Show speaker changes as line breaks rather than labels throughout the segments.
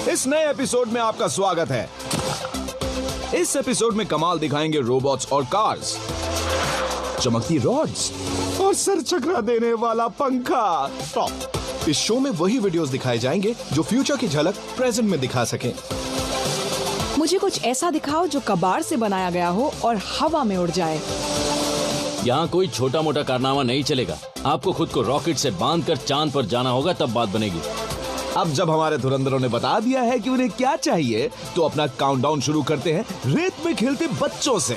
इस नए एपिसोड में आपका स्वागत है। इस एपिसोड में कमाल दिखाएंगे रोबोट्स और कार्स, चमकती रॉड्स और सर चकरा देने वाला पंखा।
इस शो में वही वीडियोस दिखाए जाएंगे जो फ्यूचर की झलक प्रेजेंट में दिखा सकें।
मुझे कुछ ऐसा दिखाओ जो कबाड़ से बनाया गया हो और हवा में उड़ जाए।
यहाँ कोई छोटा मोटा कारनामा नहीं चलेगा। आपको खुद को रॉकेट से बांधकर चांद पर जाना होगा, तब बात बनेगी।
अब जब हमारे धुरंधरों ने बता दिया है कि उन्हें क्या चाहिए, तो अपना काउंटडाउन शुरू करते हैं रेत में खेलते बच्चों से।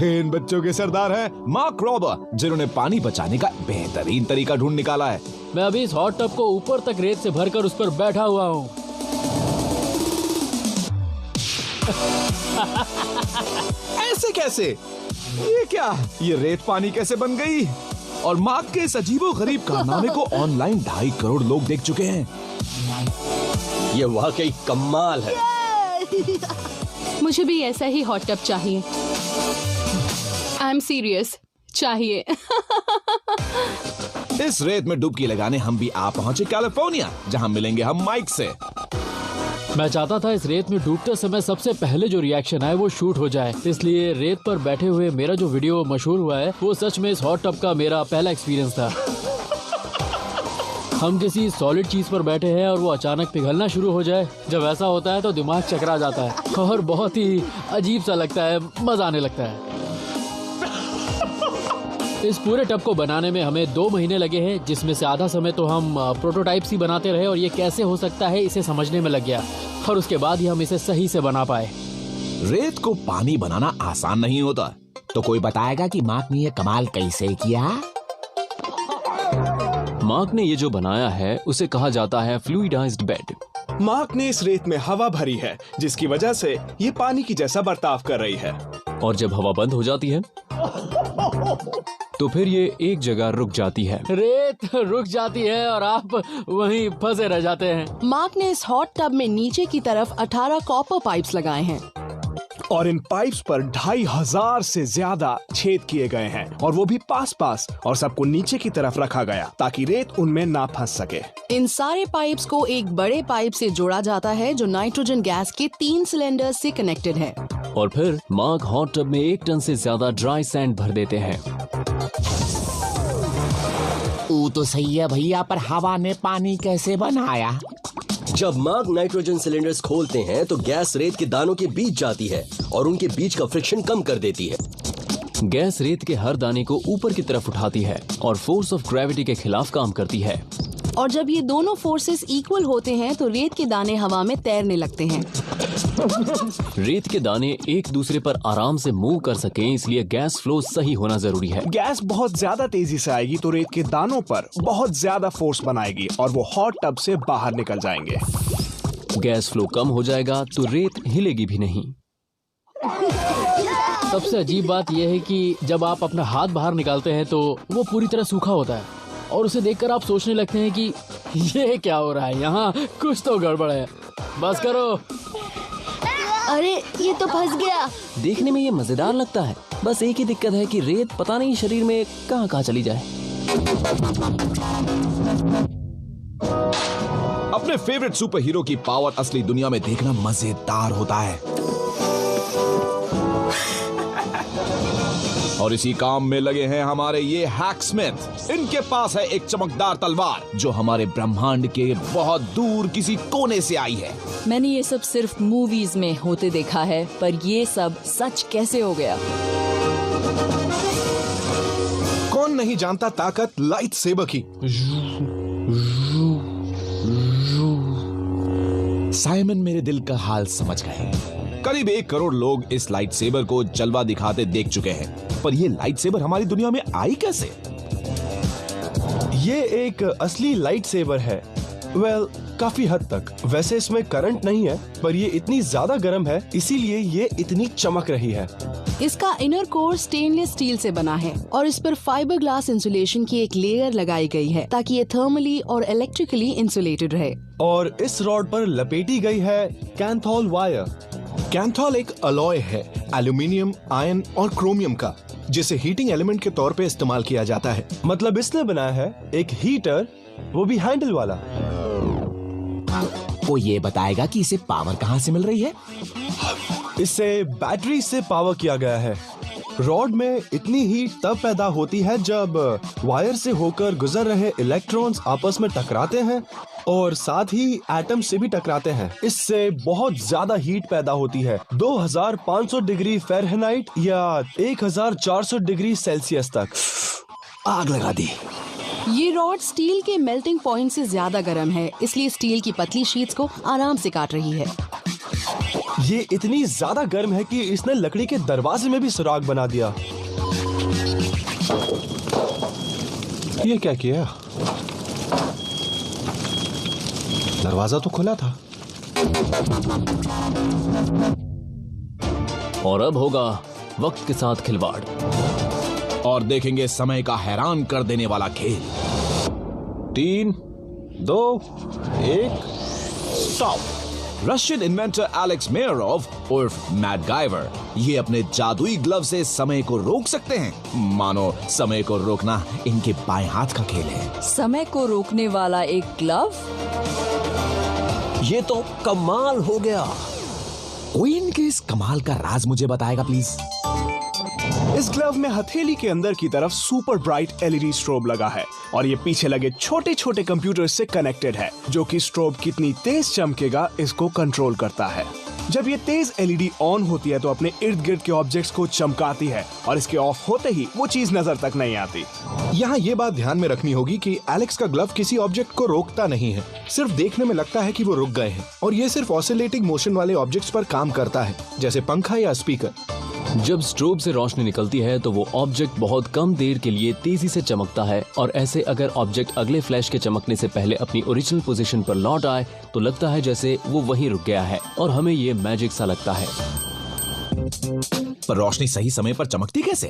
इन बच्चों के सरदार हैं मार्क रॉबर, जिन्होंने पानी बचाने का बेहतरीन तरीका ढूंढ निकाला है।
मैं अभी इस हॉट टब को ऊपर तक रेत से भरकर उस पर बैठा हुआ हूँ।
ऐसे कैसे? ये क्या? ये रेत पानी कैसे बन गई? और मार्क के इस अजीबोगरीब कारनामे को ऑनलाइन 2.5 करोड़ लोग देख चुके हैं।
ये वाकई कमाल है।
मुझे भी ऐसा ही हॉट टब चाहिए। आई एम सीरियस, चाहिए।
इस रेत में डुबकी लगाने हम भी आ पहुंचे कैलिफोर्निया, जहां मिलेंगे हम माइक से।
मैं चाहता था इस रेत में डूबते समय सबसे पहले जो रिएक्शन आए वो शूट हो जाए, इसलिए रेत पर बैठे हुए मेरा जो वीडियो मशहूर हुआ है वो सच में इस हॉट टब का मेरा पहला एक्सपीरियंस था। हम किसी सॉलिड चीज पर बैठे हैं और वो अचानक पिघलना शुरू हो जाए। जब ऐसा होता है तो दिमाग चकरा जाता है और बहुत ही अजीब सा लगता है, मजा आने लगता है। इस पूरे टब को बनाने में हमें 2 महीने लगे हैं, जिसमें से आधा समय तो हम प्रोटोटाइप्स ही बनाते रहे और ये कैसे हो सकता है इसे समझने में लग गया, और उसके बाद ही हम इसे सही से बना पाए।
रेत को पानी बनाना आसान नहीं होता, तो कोई बताएगा कि मार्क ने ये कमाल कैसे किया?
मार्क ने ये जो बनाया है उसे कहा जाता है फ्लूइडाइज्ड बेड।
मार्क ने इस रेत में हवा भरी है, जिसकी वजह से ये पानी की जैसा बर्ताव कर रही है।
और जब हवा बंद हो जाती है तो फिर ये एक जगह रुक जाती है। रेत रुक जाती है और आप वहीं फंसे रह जाते हैं।
मार्क ने इस हॉट टब में नीचे की तरफ 18 कॉपर पाइप्स लगाए हैं
और इन पाइप्स पर 2500 से ज्यादा छेद किए गए हैं, और वो भी पास पास, और सबको नीचे की तरफ रखा गया ताकि रेत उनमें ना फंस सके।
इन सारे पाइप्स को एक बड़े पाइप से जोड़ा जाता है जो नाइट्रोजन गैस के 3 सिलेंडर से कनेक्टेड है।
और फिर मार्क हॉट टब में 1 टन से ज्यादा ड्राई सैंड भर देते हैं।
वो तो सही है भैया, पर हवा ने पानी कैसे बनाया?
जब मार्क नाइट्रोजन सिलेंडर्स खोलते हैं तो गैस रेत के दानों के बीच जाती है और उनके बीच का फ्रिक्शन कम कर देती है।
गैस रेत के हर दाने को ऊपर की तरफ उठाती है और फोर्स ऑफ ग्रेविटी के खिलाफ काम करती है।
और जब ये दोनों फोर्सेस इक्वल होते हैं तो रेत के दाने हवा में तैरने लगते हैं।
रेत के दाने एक दूसरे पर आराम से मूव कर सकें, इसलिए गैस फ्लो सही होना जरूरी है।
गैस बहुत ज्यादा तेजी से आएगी तो रेत के दानों पर बहुत ज्यादा फोर्स बनाएगी और वो हॉट टब से बाहर निकल जाएंगे।
गैस फ्लो कम हो जाएगा तो रेत हिलेगी भी नहीं। सबसे अजीब बात यह है कि जब आप अपना हाथ बाहर निकालते हैं तो वो पूरी तरह सूखा होता है और उसे देखकर आप सोचने लगते हैं कि ये क्या हो रहा है, यहाँ कुछ तो गड़बड़ है। बस करो।
अरे ये तो फंस गया।
देखने में ये मजेदार लगता है, बस एक ही दिक्कत है कि रेत पता नहीं शरीर में कहाँ चली जाए।
अपने फेवरेट सुपर हीरो की पावर असली दुनिया में देखना मजेदार होता है। और इसी काम में लगे हैं हमारे ये हैक्समिथ। इनके पास है एक चमकदार तलवार जो हमारे ब्रह्मांड के बहुत दूर किसी कोने से आई है।
मैंने ये सब सिर्फ मूवीज में होते देखा है, पर ये सब सच कैसे हो गया?
कौन नहीं जानता ताकत लाइट सेबर की।
साइमन मेरे दिल का हाल समझ गए। करीब 1 करोड़ लोग इस लाइट सेबर को जलवा दिखाते देख चुके हैं, पर ये लाइट सेबर हमारी दुनिया में आई कैसे?
ये एक असली लाइट सेबर है। काफी हद तक। वैसे इसमें करंट नहीं है, पर ये इतनी ज्यादा गर्म है इसीलिए ये इतनी चमक रही है।
इसका इनर कोर स्टेनलेस स्टील से बना है और इस पर फाइबर ग्लास इंसुलेशन की एक लेयर लगाई गई है ताकि ये थर्मली और इलेक्ट्रिकली इंसुलेटेड रहे।
और इस रॉड पर लपेटी गई है कैंथोल वायर। कैंथोल एक अलॉय है एल्यूमिनियम, आयरन और क्रोमियम का, जिसे हीटिंग एलिमेंट के तौर पे इस्तेमाल किया जाता है। मतलब इसने बनाया है एक हीटर
वो भी हैंडल वाला।
वो ये बताएगा कि इसे पावर कहाँ से मिल रही है?
इसे बैटरी से पावर किया गया है। रॉड में इतनी हीट तब पैदा होती है जब वायर से होकर गुजर रहे इलेक्ट्रॉन्स आपस में टकराते हैं और साथ ही एटम से भी टकराते हैं। इससे बहुत ज्यादा हीट पैदा होती है, 2500 डिग्री फ़ारेनहाइट या 1400 डिग्री सेल्सियस तक।
आग लगा दी।
ये रॉड स्टील के मेल्टिंग पॉइंट से ज्यादा गर्म है, इसलिए स्टील की पतली शीट्स को आराम से काट रही है।
ये इतनी ज्यादा गर्म है कि इसने लकड़ी के दरवाजे में भी सुराग बना दिया। ये क्या किया? दरवाजा तो खुला था।
और अब होगा वक्त के साथ खिलवाड़,
और देखेंगे समय का हैरान कर देने वाला खेल।
3, 2, 1,
स्टॉप। रशियन इन्वेंटर एलेक्स मेयरोव उर्फ मैकगाइवर ये अपने जादुई ग्लव से समय को रोक सकते हैं। मानो समय को रोकना इनके बाएं हाथ का खेल है।
समय को रोकने वाला एक ग्लव?
ये तो कमाल हो गया।
कोई इनके इस कमाल का राज मुझे बताएगा प्लीज?
इस ग्लव में हथेली के अंदर की तरफ सुपर ब्राइट एलईडी स्ट्रोब लगा है और ये पीछे लगे छोटे छोटे कंप्यूटर से कनेक्टेड है, जो कि स्ट्रोब कितनी तेज चमकेगा इसको कंट्रोल करता है। जब ये तेज एलईडी ऑन होती है तो अपने इर्द गिर्द के ऑब्जेक्ट्स को चमकाती है और इसके ऑफ होते ही वो चीज नजर तक नहीं आती।
यहाँ ये बात ध्यान में रखनी होगी कि एलेक्स का ग्लव किसी ऑब्जेक्ट को रोकता नहीं है, सिर्फ देखने में लगता है कि वो रुक गए हैं, और ये सिर्फ ऑसिलेटिंग मोशन वाले ऑब्जेक्ट्स पर काम करता है, जैसे पंखा या स्पीकर।
जब स्ट्रोब से रोशनी निकलती है तो वो ऑब्जेक्ट बहुत कम देर के लिए तेजी से चमकता है, और ऐसे अगर ऑब्जेक्ट अगले फ्लैश के चमकने से पहले अपनी ओरिजिनल पोजीशन पर लौट आए तो लगता है जैसे वो वहीं रुक गया है, और हमें ये मैजिक सा लगता है।
पर रोशनी सही समय पर चमकती कैसे?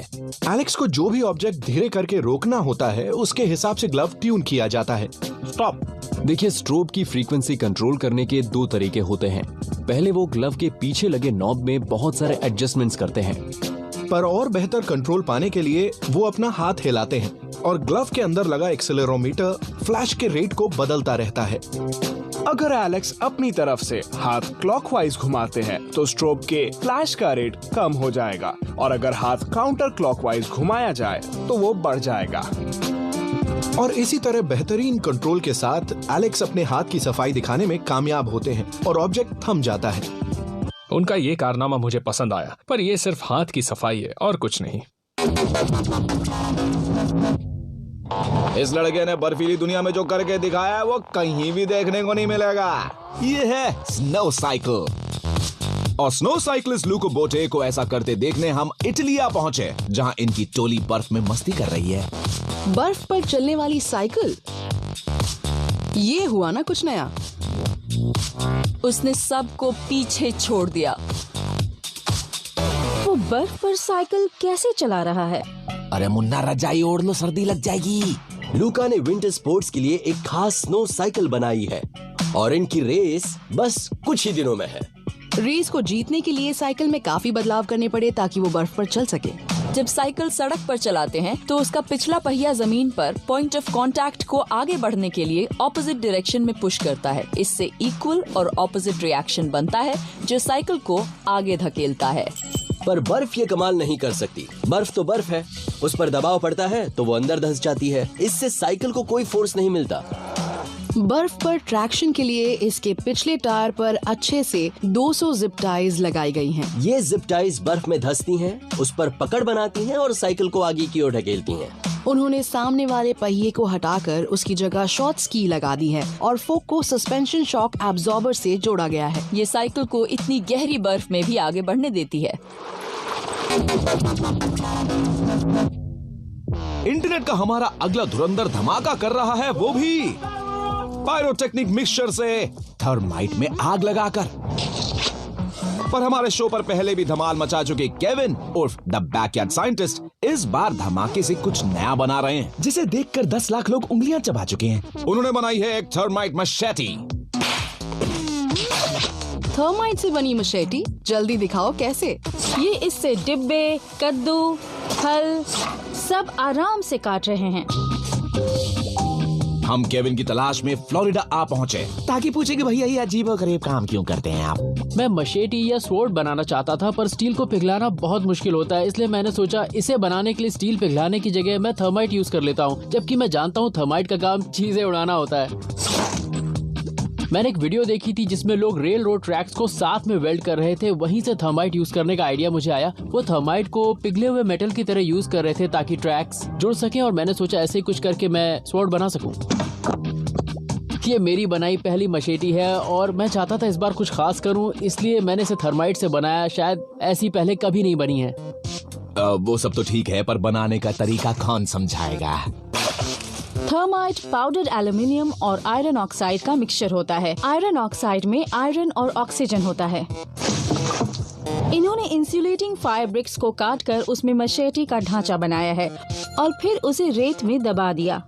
एलेक्स को जो भी ऑब्जेक्ट धीरे करके रोकना होता है उसके हिसाब से ग्लव ट्यून किया जाता है।
स्टॉप। देखिए, स्ट्रोब की फ्रीक्वेंसी कंट्रोल करने के 2 तरीके होते हैं। पहले वो ग्लव के पीछे लगे नॉब में बहुत सारे एडजस्टमेंट्स करते हैं,
पर और बेहतर कंट्रोल पाने के लिए वो अपना हाथ हिलाते हैं और ग्लव के अंदर लगा एक्सेलेरोमीटर फ्लैश के रेट को बदलता रहता है।
अगर एलेक्स अपनी तरफ से हाथ क्लॉकवाइज घुमाते हैं तो स्ट्रोब के फ्लैश का रेट कम हो जाएगा, और अगर हाथ काउंटर क्लॉकवाइज घुमाया जाए तो वो बढ़ जाएगा।
और इसी तरह बेहतरीन कंट्रोल के साथ एलेक्स अपने हाथ की सफाई दिखाने में कामयाब होते हैं और ऑब्जेक्ट थम जाता है।
उनका ये कारनामा मुझे पसंद आया, पर ये सिर्फ हाथ की सफाई है और कुछ नहीं।
इस लड़के ने बर्फीली दुनिया में जो करके दिखाया है वो कहीं भी देखने को नहीं मिलेगा। ये है स्नो साइकिल, और स्नो साइकिलिस्ट लूको बोटे को ऐसा करते देखने हम इटलिया पहुंचे, जहां इनकी टोली बर्फ में मस्ती कर रही है।
बर्फ पर चलने वाली साइकिल, ये हुआ ना कुछ नया।
उसने सबको पीछे छोड़ दिया।
वो बर्फ पर साइकिल कैसे चला रहा है?
अरे मुन्ना, रजाई ओढ़ लो, सर्दी लग जाएगी।
लूका ने विंटर स्पोर्ट्स के लिए एक खास स्नो साइकिल बनाई है, और इनकी रेस बस कुछ ही दिनों में है।
रेस को जीतने के लिए साइकिल में काफी बदलाव करने पड़े ताकि वो बर्फ पर चल सके।
जब साइकिल सड़क पर चलाते हैं तो उसका पिछला पहिया जमीन पर पॉइंट ऑफ कांटेक्ट को आगे बढ़ने के लिए ऑपोजिट डायरेक्शन में पुश करता है। इससे इक्वल और ऑपोजिट रिएक्शन बनता है जो साइकिल को आगे धकेलता है।
पर बर्फ ये कमाल नहीं कर सकती। बर्फ तो बर्फ है, उस पर दबाव पड़ता है तो वो अंदर धंस जाती है। इससे साइकिल को कोई फोर्स नहीं मिलता।
बर्फ पर ट्रैक्शन के लिए इसके पिछले टायर पर अच्छे से 200 जिप टाइज लगाई गई हैं।
ये जिप टाइज बर्फ में धंसती हैं, उस पर पकड़ बनाती हैं और साइकिल को आगे की ओर ढकेलती हैं।
उन्होंने सामने वाले पहिए को हटाकर उसकी जगह शॉर्ट स्की लगा दी है और फोक को सस्पेंशन शॉक एब्जॉर्बर से जोड़ा गया है।
ये साइकिल को इतनी गहरी बर्फ में भी आगे बढ़ने देती है।
इंटरनेट का हमारा अगला धुरंधर धमाका कर रहा है, वो भी पायरोटेक्निक मिक्सचर से थर्माइट में आग लगाकर। पर हमारे शो पर पहले भी धमाल मचा चुके केविन उर्फ द बैकयार्ड साइंटिस्ट इस बार धमाके से कुछ नया बना रहे हैं,
जिसे देखकर 10 लाख लोग उंगलियां चबा चुके हैं।
उन्होंने बनाई है एक थर्माइट मशेटी।
थर्माइट से बनी मशेटी? जल्दी दिखाओ कैसे।
ये इससे डिब्बे, कद्दू, फल सब आराम से काट रहे हैं।
हम केविन की तलाश में फ्लोरिडा आ पहुँचे ताकि पूछे कि भैया ये अजीबोगरीब काम क्यों करते हैं आप।
मैं मशेटी या स्वॉर्ड बनाना चाहता था, पर स्टील को पिघलाना बहुत मुश्किल होता है, इसलिए मैंने सोचा इसे बनाने के लिए स्टील पिघलाने की जगह मैं थर्माइट यूज कर लेता हूँ, जबकि मैं जानता हूँ थर्माइट का काम चीजें उड़ाना होता है। मैंने एक वीडियो देखी थी जिसमें लोग रेल रोड ट्रैक्स को साथ में वेल्ड कर रहे थे, वहीं से थर्माइट यूज करने का आइडिया मुझे आया। वो थर्माइट को पिघले हुए मेटल की तरह यूज कर रहे थे ताकि ट्रैक्स जुड़ सकें, और मैंने सोचा ऐसे कुछ करके मैं स्वॉर्ड बना सकूं। ये मेरी बनाई पहली मशेटी है और मैं चाहता था इस बार कुछ खास करूं, इसलिए मैंने इसे थर्माइट से बनाया। शायद ऐसी पहले कभी नहीं बनी है।
वो सब तो ठीक है, पर बनाने का तरीका कौन समझाएगा?
थर्माइट पाउडर्ड एल्यूमिनियम और आयरन ऑक्साइड का मिक्सचर होता है। आयरन ऑक्साइड में आयरन और ऑक्सीजन होता है। इन्होंने इंसुलेटिंग फायर ब्रिक्स को काटकर उसमें मशेटी का ढांचा बनाया है और फिर उसे रेत में दबा दिया।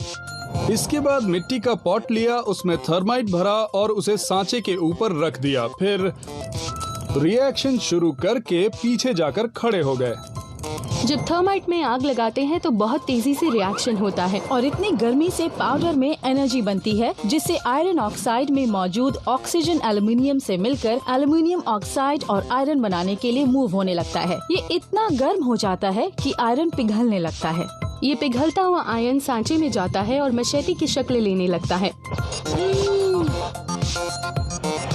इसके बाद मिट्टी का पॉट लिया, उसमें थर्माइट भरा और उसे सांचे के ऊपर रख दिया। फिर रिएक्शन शुरू करके पीछे जाकर खड़े हो गए।
जब थर्माइट में आग लगाते हैं तो बहुत तेजी से रिएक्शन होता है
और इतनी गर्मी से पाउडर में एनर्जी बनती है जिससे आयरन ऑक्साइड में मौजूद ऑक्सीजन एल्यूमिनियम से मिलकर एल्यूमिनियम ऑक्साइड और आयरन बनाने के लिए मूव होने लगता है। ये इतना गर्म हो जाता है कि आयरन पिघलने लगता है।
ये पिघलता हुआ आयरन सांचे में जाता है और मशेटी की शक्ल लेने लगता है।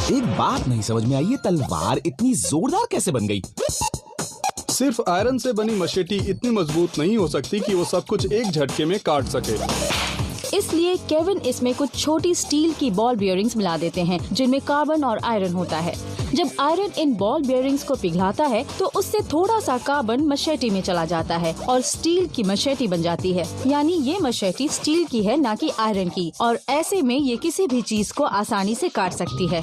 एक बात नहीं समझ में आई, ये तलवार इतनी जोरदार कैसे बन गई?
सिर्फ आयरन से बनी मशेटी इतनी मजबूत नहीं हो सकती कि वो सब कुछ एक झटके में काट सके।
इसलिए केविन इसमें कुछ छोटी स्टील की बॉल बियरिंग्स मिला देते हैं जिनमें कार्बन और आयरन होता है। जब आयरन इन बॉल बियरिंग्स को पिघलाता है तो उससे थोड़ा सा कार्बन मशेटी में चला जाता है और स्टील की मशेटी बन जाती है। यानी ये मशेटी स्टील की है, ना कि आयरन की, और ऐसे में ये किसी भी चीज को आसानी से काट सकती है।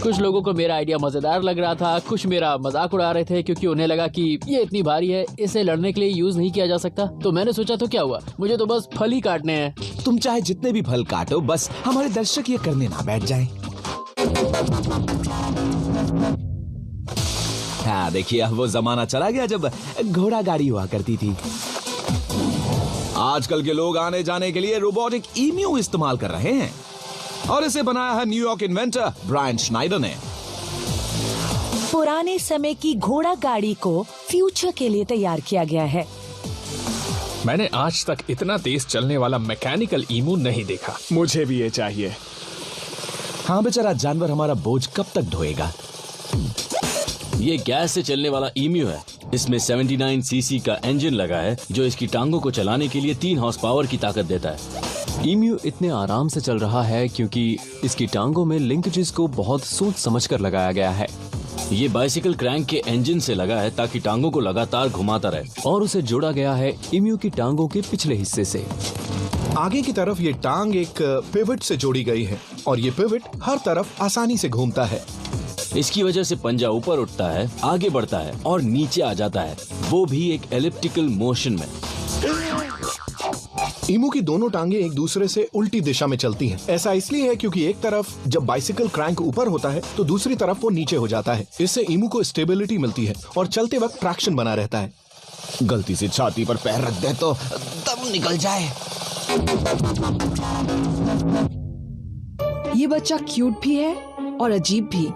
कुछ लोगों को मेरा आइडिया मजेदार लग रहा था, कुछ मेरा मजाक उड़ा रहे थे क्योंकि उन्हें लगा कि ये इतनी भारी है, इसे लड़ने के लिए यूज नहीं किया जा सकता। तो मैंने सोचा तो क्या हुआ, मुझे तो बस फल ही काटने हैं।
तुम चाहे जितने भी फल काटो, बस हमारे दर्शक ये करने ना बैठ जाएं। हाँ देखिए, अब वो जमाना चला गया जब घोड़ा गाड़ी हुआ करती थी। आजकल के लोग आने जाने के लिए रोबोटिक ईम्यू इस्तेमाल कर रहे हैं और इसे बनाया है न्यूयॉर्क इन्वेंटर ब्रायन श्नाइडर ने।
पुराने समय की घोड़ा गाड़ी को फ्यूचर के लिए तैयार किया गया है।
मैंने आज तक इतना तेज चलने वाला मैकेनिकल ईमू नहीं देखा।
मुझे भी ये चाहिए।
हाँ बेचारा जानवर हमारा बोझ कब तक ढोएगा।
ये गैस से चलने वाला ईम्यू है। इसमें 79 सीसी का इंजन लगा है जो इसकी टांगों को चलाने के लिए 3 हॉर्स पावर की ताकत देता है।
ईम्यू इतने आराम से चल रहा है क्योंकि इसकी टांगों में लिंकेजेस को बहुत सोच समझकर लगाया गया है।
ये बाइसिकल क्रैंक के इंजन से लगा है ताकि टांगों को लगातार घुमाता रहे,
और उसे जोड़ा गया है ईम्यू की टांगों के पिछले हिस्से से।
आगे की तरफ ये टांग एक पिवट से जोड़ी गई है और ये पिवट हर तरफ आसानी से घूमता है।
इसकी वजह से पंजा ऊपर उठता है, आगे बढ़ता है और नीचे आ जाता है, वो भी एक एलिप्टिकल मोशन में।
ईमू की दोनों टांगे एक दूसरे से उल्टी दिशा में चलती हैं। ऐसा इसलिए है क्योंकि एक तरफ जब बाइसिकल क्रैंक ऊपर होता है तो दूसरी तरफ वो नीचे हो जाता है। इससे ईमू को स्टेबिलिटी मिलती है और चलते वक्त ट्रैक्शन बना रहता है।
गलती से छाती पर पैर रख दे तो दम निकल जाए।
ये बच्चा क्यूट भी है और अजीब भी।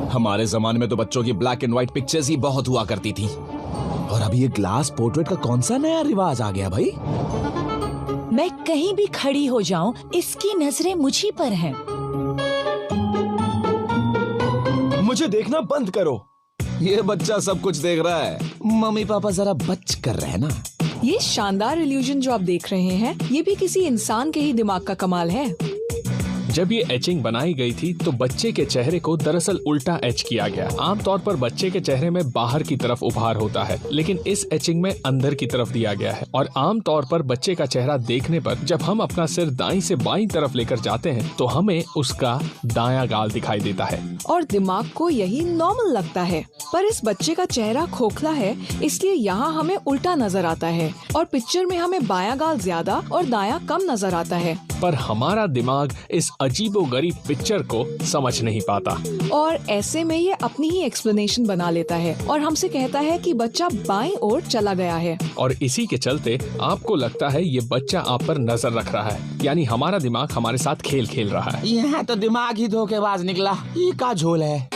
हमारे जमाने में तो बच्चों की ब्लैक एंड व्हाइट पिक्चर्स ही बहुत हुआ करती थी, और अभी ये ग्लास पोर्ट्रेट का कौन सा नया रिवाज आ गया भाई?
मैं कहीं भी खड़ी हो जाऊं, इसकी नजरें मुझी पर हैं।
मुझे देखना बंद करो। ये बच्चा सब कुछ देख रहा है, मम्मी पापा जरा बच कर रहे ना।
ये शानदार इल्यूजन जो आप देख रहे हैं, ये भी किसी इंसान के ही दिमाग का कमाल है।
जब ये एचिंग बनाई गई थी तो बच्चे के चेहरे को दरअसल उल्टा एच किया गया। आमतौर पर बच्चे के चेहरे में बाहर की तरफ उभार होता है, लेकिन इस एचिंग में अंदर की तरफ दिया गया है। और आमतौर पर बच्चे का चेहरा देखने पर जब हम अपना सिर दाईं से बाईं तरफ लेकर जाते हैं तो हमें उसका दायां गाल दिखाई देता है
और दिमाग को यही नॉर्मल लगता है। पर इस बच्चे का चेहरा खोखला है, इसलिए यहाँ हमें उल्टा नजर आता है और पिक्चर में हमें बायां गाल ज्यादा और दायां कम नजर आता है।
पर हमारा दिमाग इस अजीबोगरीब पिक्चर को समझ नहीं पाता।
और ऐसे में ये अपनी ही एक्सप्लेनेशन बना लेता है और हमसे कहता है कि बच्चा बाईं ओर चला गया है।
और इसी के चलते आपको लगता है ये बच्चा आप पर नजर रख रहा है, यानी हमारा दिमाग हमारे साथ खेल खेल रहा है।
यह तो दिमाग ही धोखेबाज निकला। ये का झोल है।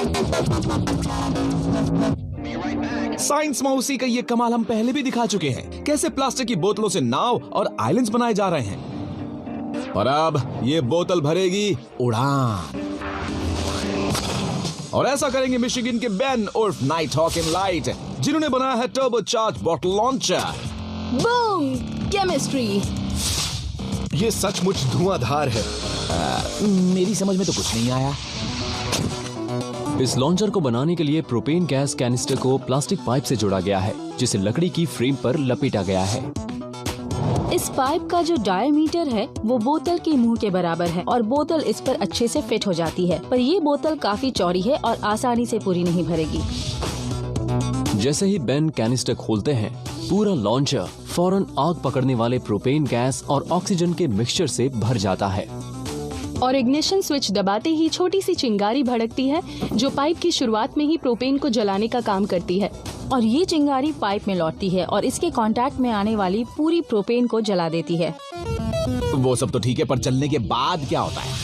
साइंस में उसी का ये कमाल हम पहले भी दिखा चुके हैं, कैसे प्लास्टिक की बोतलों से नाव और आइलैंड्स बनाए जा रहे हैं। पर अब ये बोतल भरेगी उड़ान, और ऐसा करेंगे मिशिगन के बेन उर्फ नाइट हॉक इन लाइट, जिन्होंने बनाया है turbo charge bottle launcher.
Boom! Chemistry.
ये सचमुच धुआंधार है।
मेरी समझ में तो कुछ नहीं आया।
इस लॉन्चर को बनाने के लिए प्रोपेन गैस कैनिस्टर को प्लास्टिक पाइप से जोड़ा गया है, जिसे लकड़ी की फ्रेम पर लपेटा गया है।
इस पाइप का जो डायमीटर है वो बोतल के मुंह के बराबर है और बोतल इस पर अच्छे से फिट हो जाती है, पर ये बोतल काफी चौड़ी है और आसानी से पूरी नहीं भरेगी।
जैसे ही बेन कैनिस्टर खोलते हैं, पूरा लॉन्चर फौरन आग पकड़ने वाले प्रोपेन गैस और ऑक्सीजन के मिक्सचर से भर जाता है।
और इग्निशन स्विच दबाते ही छोटी सी चिंगारी भड़कती है, जो पाइप की शुरुआत में ही प्रोपेन को जलाने का काम करती है।
और ये चिंगारी पाइप में लौटती है और इसके कांटेक्ट में आने वाली पूरी प्रोपेन को जला देती है।
वो सब तो ठीक है, पर जलने के बाद क्या होता है?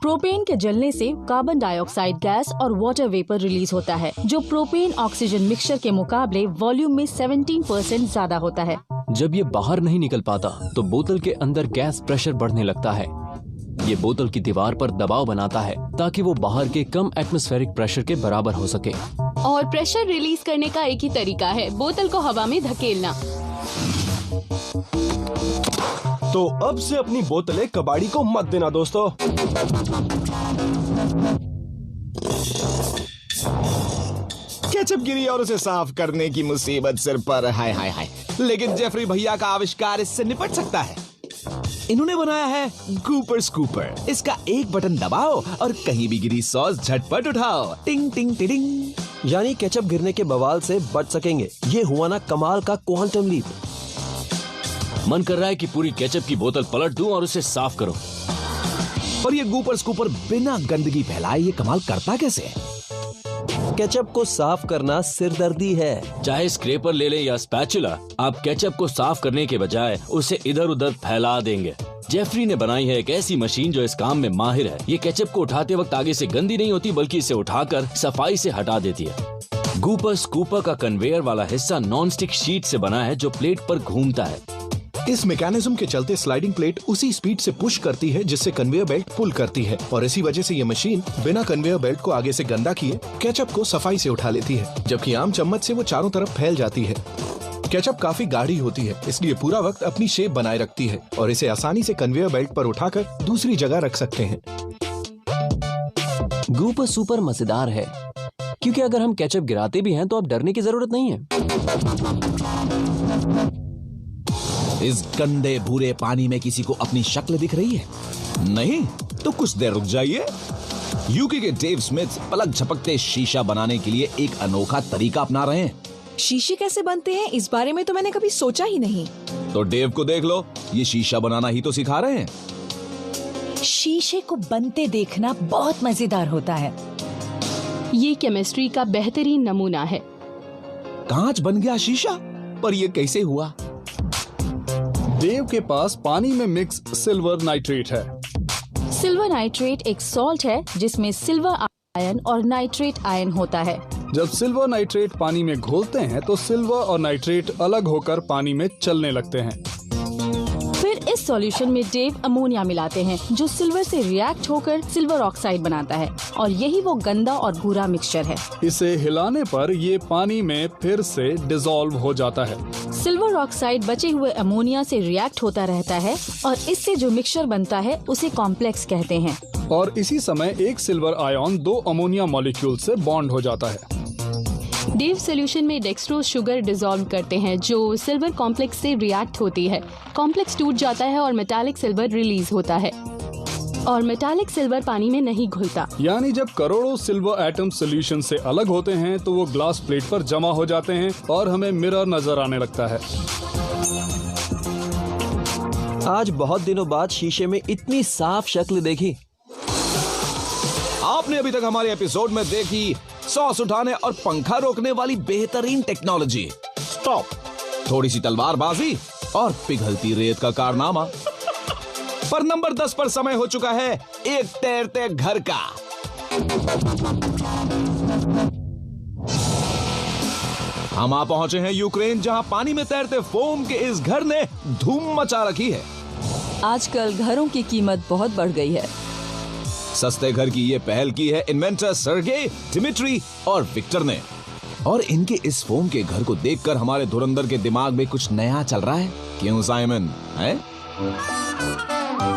प्रोपेन के जलने से कार्बन डाइऑक्साइड गैस और वाटर वेपर रिलीज होता है, जो प्रोपेन ऑक्सीजन मिक्सचर के मुकाबले वॉल्यूम में 17% ज्यादा होता है।
जब ये बाहर नहीं निकल पाता तो बोतल के अंदर गैस प्रेशर बढ़ने लगता है। ये बोतल की दीवार पर दबाव बनाता है ताकि वो बाहर के कम एटमॉस्फेरिक प्रेशर के बराबर हो सके।
और प्रेशर रिलीज करने का एक ही तरीका है, बोतल को हवा में धकेलना।
तो अब से अपनी बोतलें कबाड़ी को मत देना दोस्तों।
केचप गिरी और उसे साफ करने की मुसीबत सिर पर। हाय हाय हाय। लेकिन जेफरी भैया का आविष्कार इससे निपट सकता है। इन्होंने बनाया है गूपर स्कूपर। इसका एक बटन दबाओ और कहीं भी गिरी सॉस झटपट उठाओ। टिंग टिंग टिडिंग।
यानी केचप गिरने के बवाल से बच सकेंगे। ये हुआ ना कमाल का क्वांटम लीप।
मन कर रहा है कि पूरी केचप की बोतल पलट दूं और उसे साफ करो।
पर ये गूपर स्कूपर बिना गंदगी फैलाए ये कमाल करता कैसे है?
केचप को साफ करना सिरदर्दी है।
चाहे स्क्रैपर ले लें या स्पैचुला, आप केचप को साफ करने के बजाय उसे इधर उधर फैला देंगे। जेफरी ने बनाई है एक ऐसी मशीन जो इस काम में माहिर है। ये केचप को उठाते वक्त आगे से गंदी नहीं होती, बल्कि इसे उठाकर सफाई से हटा देती है। गूपर स्कूपर का कन्वेयर वाला हिस्सा नॉन स्टिक शीट से बना है जो प्लेट पर घूमता है।
इस मैकेनिज्म के चलते स्लाइडिंग प्लेट उसी स्पीड से पुश करती है जिससे कन्वेयर बेल्ट पुल करती है, और इसी वजह से ये मशीन बिना कन्वेयर बेल्ट को आगे से गंदा किए केचप को सफाई से उठा लेती है, जबकि आम चम्मच से वो चारों तरफ फैल जाती है। केचप काफी गाढ़ी होती है, इसलिए पूरा वक्त अपनी शेप बनाए रखती है और इसे आसानी से कन्वेयर बेल्ट पर उठाकर दूसरी जगह रख सकते हैं।
गूपर सुपर मजेदार है, क्योंकि अगर हम केचप गिराते भी हैं तो अब डरने की जरूरत नहीं है।
इस गंदे भूरे पानी में किसी को अपनी शक्ल दिख रही है? नहीं तो कुछ देर रुक जाइए। यूके के डेव स्मिथ पलक झपकते शीशा बनाने के लिए एक अनोखा तरीका अपना रहे हैं।
शीशे कैसे बनते हैं, इस बारे में तो मैंने कभी सोचा ही नहीं।
तो डेव को देख लो, ये शीशा बनाना ही तो सिखा रहे हैं।
शीशे को बनते देखना बहुत मजेदार होता है।
ये केमिस्ट्री का बेहतरीन नमूना है।
कांच बन गया शीशा, पर ये कैसे हुआ?
देव के पास पानी में मिक्स सिल्वर नाइट्रेट है।
सिल्वर नाइट्रेट एक सॉल्ट है जिसमें सिल्वर आयन और नाइट्रेट आयन होता है।
जब सिल्वर नाइट्रेट पानी में घोलते हैं तो सिल्वर और नाइट्रेट अलग होकर पानी में चलने लगते हैं।
फिर इस सॉल्यूशन में डेव अमोनिया मिलाते हैं जो सिल्वर से रिएक्ट होकर सिल्वर ऑक्साइड बनाता है, और यही वो गंदा और भूरा मिक्सचर है।
इसे हिलाने पर ये पानी में फिर से डिसॉल्व हो जाता है।
सिल्वर ऑक्साइड बचे हुए अमोनिया से रिएक्ट होता रहता है और इससे जो मिक्सचर बनता है उसे कॉम्प्लेक्स कहते हैं।
और इसी समय एक सिल्वर आयन 2 अमोनिया मॉलिक्यूल से बॉन्ड हो जाता है।
डेव सोल्यूशन में डेक्सट्रोज शुगर डिसॉल्व करते हैं जो सिल्वर कॉम्प्लेक्स से रिएक्ट होती है। कॉम्प्लेक्स टूट जाता है और मेटालिक सिल्वर रिलीज होता है, और मेटालिक सिल्वर पानी में नहीं घुलता।
यानी जब करोड़ों सिल्वर एटम सोल्यूशन से अलग होते हैं तो वो ग्लास प्लेट पर जमा हो जाते हैं और हमें मिरर नजर आने लगता है।
आज बहुत दिनों बाद शीशे में इतनी साफ शक्ल देखी।
आपने अभी तक हमारे एपिसोड में देखी सॉस उठाने और पंखा रोकने वाली बेहतरीन टेक्नोलॉजी, स्टॉप, थोड़ी सी तलवारबाजी और पिघलती रेत का कारनामा। पर नंबर 10 पर समय हो चुका है एक तैरते घर का। हम आ पहुंचे हैं यूक्रेन, जहां पानी में तैरते फोम के इस घर ने धूम मचा रखी है।
आजकल घरों की कीमत बहुत बढ़ गई है।
सस्ते घर की ये पहल की है इन्वेंटर सर्गेई, डिमिट्री और विक्टर ने। और इनके इस फोम के घर को देखकर हमारे धुरंधर के दिमाग में कुछ नया चल रहा है। क्यों साइमन? है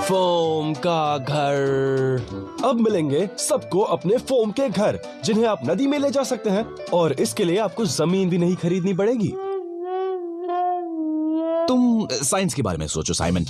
फोम का घर।
अब मिलेंगे सबको अपने फोम के घर, जिन्हें आप नदी में ले जा सकते हैं, और इसके लिए आपको जमीन भी नहीं खरीदनी पड़ेगी।
तुम साइंस के बारे में सोचो साइमन,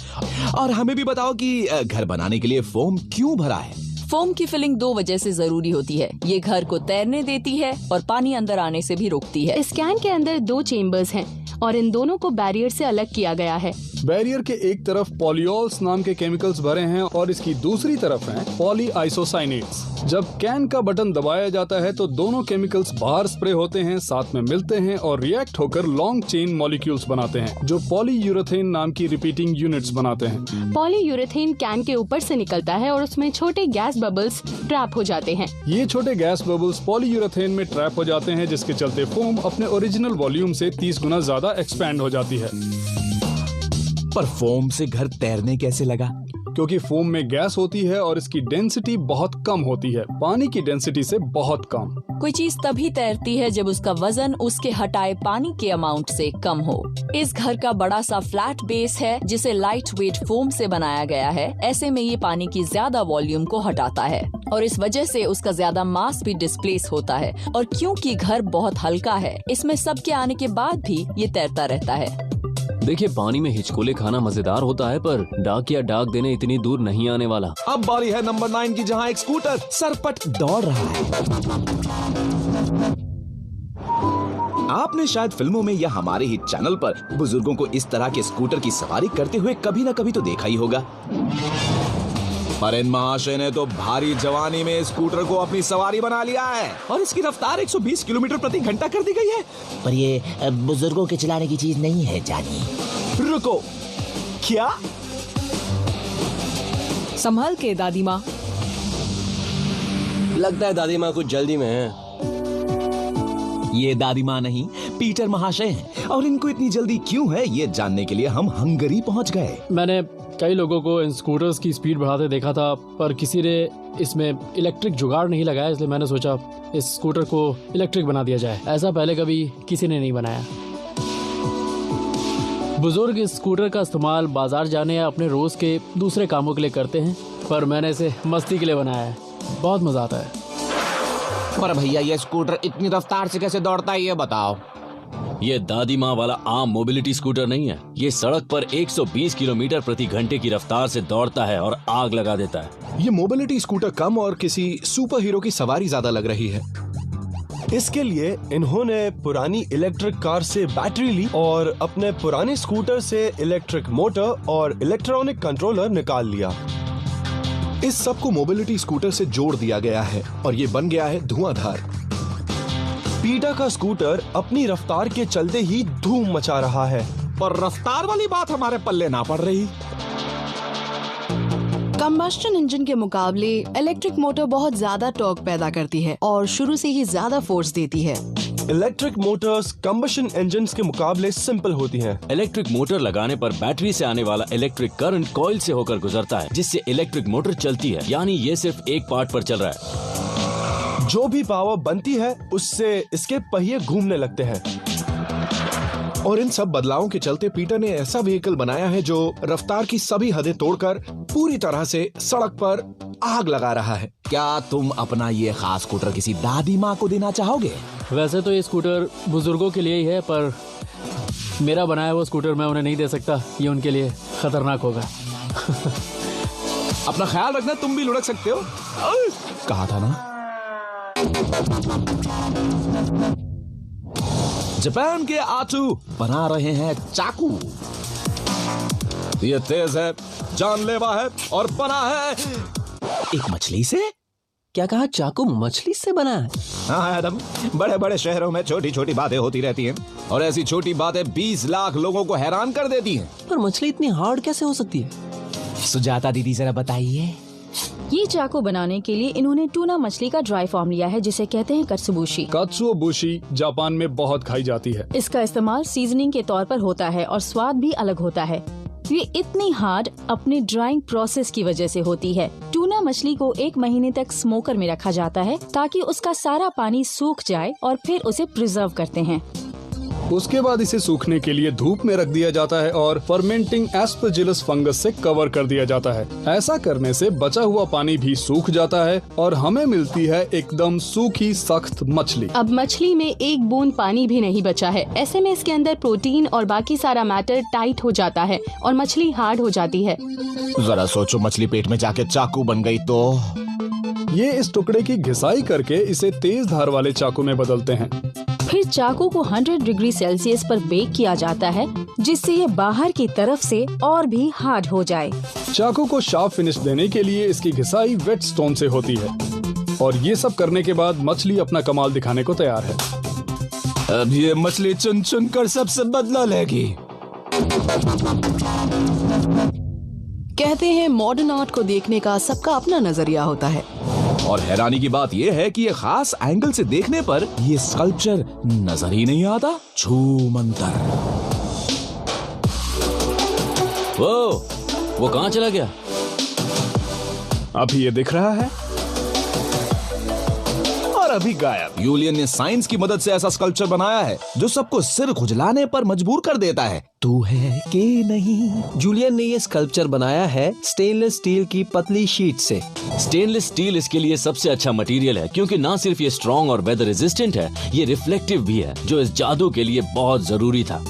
और हमें भी बताओ कि घर बनाने के लिए फोम क्यों भरा है।
फोम की फिलिंग 2 वजह से जरूरी होती है। ये घर को तैरने देती है और पानी अंदर आने से भी रोकती है।
इस कैन के अंदर 2 चेम्बर्स हैं और इन दोनों को बैरियर से अलग किया गया है।
बैरियर के एक तरफ पॉलीओल्स नाम के केमिकल्स भरे हैं और इसकी दूसरी तरफ हैं पॉलीआइसोसाइनेट्स। जब कैन का बटन दबाया जाता है तो दोनों केमिकल्स बाहर स्प्रे होते हैं, साथ में मिलते हैं और रिएक्ट होकर लॉन्ग चेन मॉलिक्यूल्स बनाते हैं, जो पॉलीयूरेथेन नाम की रिपीटिंग यूनिट्स बनाते हैं।
पॉलीयूरेथेन कैन के ऊपर से निकलता है और उसमें छोटे गैस बबल्स ट्रैप हो जाते हैं।
ये छोटे गैस बबल्स पॉलीयूरेथेन में ट्रैप हो जाते हैं, जिसके चलते फोम अपने ओरिजिनल वॉल्यूम से 30 गुना ज्यादा एक्सपैंड हो जाती है।
पर फोम से घर तैरने कैसे लगा?
क्योंकि फोम में गैस होती है और इसकी डेंसिटी बहुत कम होती है, पानी की डेंसिटी से बहुत कम।
कोई चीज तभी तैरती है जब उसका वजन उसके हटाए पानी के अमाउंट से कम हो। इस घर का बड़ा सा फ्लैट बेस है जिसे लाइट वेट फोम से बनाया गया है। ऐसे में ये पानी की ज्यादा वॉल्यूम को हटाता है और इस वजह से उसका ज्यादा मास भी डिस्प्लेस होता है। और क्योंकि घर बहुत हल्का है, इसमें सबके आने के बाद भी ये तैरता रहता है।
देखिए, पानी में हिचकोले खाना मजेदार होता है, पर डाकिया डाक देने इतनी दूर नहीं आने वाला।
अब बारी है नंबर 9 की, जहां एक स्कूटर सरपट दौड़ रहा है। आपने शायद फिल्मों में या हमारे ही चैनल पर बुजुर्गों को इस तरह के स्कूटर की सवारी करते हुए कभी न कभी तो देखा ही होगा। पर इन महाशय ने तो भारी जवानी में स्कूटर को अपनी सवारी बना लिया है और इसकी रफ्तार 120 किलोमीटर प्रति घंटा कर दी गई है।
पर ये बुजुर्गों के चलाने की चीज नहीं है जानी।
रुको, क्या?
संभल के दादी माँ।
लगता है दादी माँ कुछ जल्दी में है।
ये दादी माँ नहीं, पीटर महाशय हैं, और इनको इतनी जल्दी क्यों है ये जानने के लिए हम हंगरी पहुंच गए।
मैंने कई लोगों को इन स्कूटर्स की स्पीड बढ़ाते देखा था, पर किसी ने इसमें इलेक्ट्रिक जुगाड़ नहीं लगाया, इसलिए मैंने सोचा इस स्कूटर को इलेक्ट्रिक बना दिया जाए। ऐसा पहले कभी किसी ने नहीं बनाया। बुजुर्ग इस स्कूटर का इस्तेमाल बाजार जाने या अपने रोज के दूसरे कामों के लिए करते हैं, पर मैंने इसे मस्ती के लिए बनाया है। बहुत मजा आता है।
पर भैया, ये स्कूटर इतनी रफ्तार से कैसे दौड़ता है, ये बताओ।
ये दादी माँ वाला आम मोबिलिटी स्कूटर नहीं है। ये सड़क पर 120 किलोमीटर प्रति घंटे की रफ्तार से दौड़ता है और आग लगा देता है।
ये मोबिलिटी स्कूटर कम और किसी सुपर हीरो की सवारी ज्यादा लग रही है।
इसके लिए इन्होंने पुरानी इलेक्ट्रिक कार से बैटरी ली और अपने पुराने स्कूटर से इलेक्ट्रिक मोटर और इलेक्ट्रॉनिक कंट्रोलर निकाल लिया।
इस सब को मोबिलिटी स्कूटर से जोड़ दिया गया है और ये बन गया है धुआंधार।
पीटर का स्कूटर अपनी रफ्तार के चलते ही धूम मचा रहा है।
पर रफ्तार वाली बात हमारे पल्ले ना पड़ रही।
कंबस्शन इंजन के मुकाबले इलेक्ट्रिक मोटर बहुत ज्यादा टॉर्क पैदा करती है और शुरू से ही ज्यादा फोर्स देती है।
इलेक्ट्रिक मोटर्स कंबशन इंजन्स के मुकाबले सिंपल होती हैं।
इलेक्ट्रिक मोटर लगाने पर बैटरी से आने वाला इलेक्ट्रिक करंट कॉइल से होकर गुजरता है, जिससे इलेक्ट्रिक मोटर चलती है। यानी ये सिर्फ एक पार्ट पर चल रहा है।
जो भी पावर बनती है उससे इसके पहिए घूमने लगते हैं।
और इन सब बदलावों के चलते पीटर ने ऐसा व्हीकल बनाया है जो रफ्तार की सभी हदें तोड़कर पूरी तरह से सड़क पर आग लगा रहा है।
क्या तुम अपना ये खास स्कूटर किसी दादी माँ को देना चाहोगे?
वैसे तो ये स्कूटर बुजुर्गों के लिए ही है, पर मेरा बनाया हुआ स्कूटर मैं उन्हें नहीं दे सकता। ये उनके लिए खतरनाक होगा।
अपना ख्याल रखना, तुम भी लुढ़क सकते हो। कहा था ना। जापान के आटू बना रहे हैं चाकू। ये तेज है, जानलेवा है और बना है
एक मछली से। क्या कहा? चाकू मछली से बना है?
हाँ एडम, बड़े बड़े शहरों में छोटी छोटी बातें होती रहती हैं और ऐसी छोटी बातें 20 लाख लोगों को हैरान कर देती हैं।
पर मछली इतनी हार्ड कैसे हो सकती है? सुजाता दीदी जरा बताइए।
ये चाकू बनाने के लिए इन्होंने टूना मछली का ड्राई फॉर्म लिया है जिसे कहते हैं कत्सुबुशी।
कात्सुओबुशी जापान में बहुत खाई जाती है।
इसका इस्तेमाल सीजनिंग के तौर पर होता है और स्वाद भी अलग होता है। ये इतनी हार्ड अपने ड्राइंग प्रोसेस की वजह से होती है। टूना मछली को 1 महीने तक स्मोकर में रखा जाता है ताकि उसका सारा पानी सूख जाए और फिर उसे प्रिजर्व करते हैं।
उसके बाद इसे सूखने के लिए धूप में रख दिया जाता है और फर्मेंटिंग एस्परजिलस फंगस से कवर कर दिया जाता है। ऐसा करने से बचा हुआ पानी भी सूख जाता है और हमें मिलती है एकदम सूखी सख्त मछली।
अब मछली में एक बूंद पानी भी नहीं बचा है। ऐसे में इसके अंदर प्रोटीन और बाकी सारा मैटर टाइट हो जाता है और मछली हार्ड हो जाती है।
जरा सोचो, मछली पेट में जाके चाकू बन गई तो।
ये इस टुकड़े की घिसाई करके इसे तेज धार वाले चाकू में बदलते हैं।
फिर चाकू को 100 डिग्री सेल्सियस पर बेक किया जाता है जिससे ये बाहर की तरफ से और भी हार्ड हो जाए।
चाकू को शार्प फिनिश देने के लिए इसकी घिसाई वेट स्टोन से होती है और ये सब करने के बाद मछली अपना कमाल दिखाने को तैयार है।
अब ये मछली चुन चुन कर सबसे बदला लेगी।
कहते हैं मॉडर्न आर्ट को देखने का सबका अपना नजरिया होता है
और हैरानी की बात यह है कि ये खास एंगल से देखने पर ये स्कल्पचर नजर ही नहीं आता। छूमंतर।
वो कहाँ चला गया?
अभी ये दिख रहा है और अभी गायब।
यूलियन ने साइंस की मदद से ऐसा स्कल्पचर बनाया है जो सबको सिर खुजलाने पर मजबूर कर देता है।
तू है कि नहीं। जूलियन ने ये स्कल्पचर बनाया है स्टेनलेस स्टील की पतली शीट से।
स्टेनलेस स्टील इसके लिए सबसे अच्छा मटेरियल है क्योंकि ना सिर्फ ये स्ट्रॉन्ग और वेदर रेजिस्टेंट है, ये रिफ्लेक्टिव भी है जो इस जादू के लिए बहुत जरूरी था।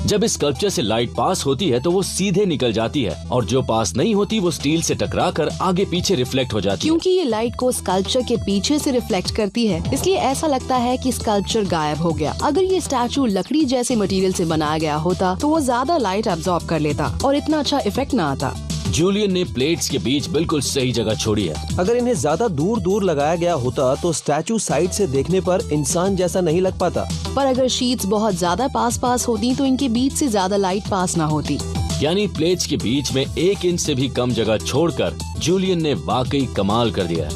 जब इस स्कल्पचर से लाइट पास होती है तो वो सीधे निकल जाती है और जो पास नहीं होती वो स्टील से टकराकर आगे पीछे रिफ्लेक्ट हो जाती है।
क्योंकि ये लाइट को स्कल्पचर के पीछे से रिफ्लेक्ट करती है, इसलिए ऐसा लगता है कि स्कल्पचर गायब हो गया। अगर ये स्टैचू लकड़ी जैसे मटेरियल से बनाया गया होता तो वो ज्यादा लाइट एब्जॉर्ब कर लेता और इतना अच्छा इफेक्ट ना आता।
जूलियन ने प्लेट्स के बीच बिल्कुल सही जगह छोड़ी है।
अगर इन्हें ज्यादा दूर दूर लगाया गया होता तो स्टैचू साइड से देखने पर इंसान जैसा नहीं लग पाता।
पर अगर शीट्स बहुत ज्यादा पास होती तो इनके बीच से ज्यादा लाइट पास ना होती।
यानी प्लेट्स के बीच में 1 इंच से भी कम जगह छोड़कर जूलियन ने वाकई कमाल कर दिया।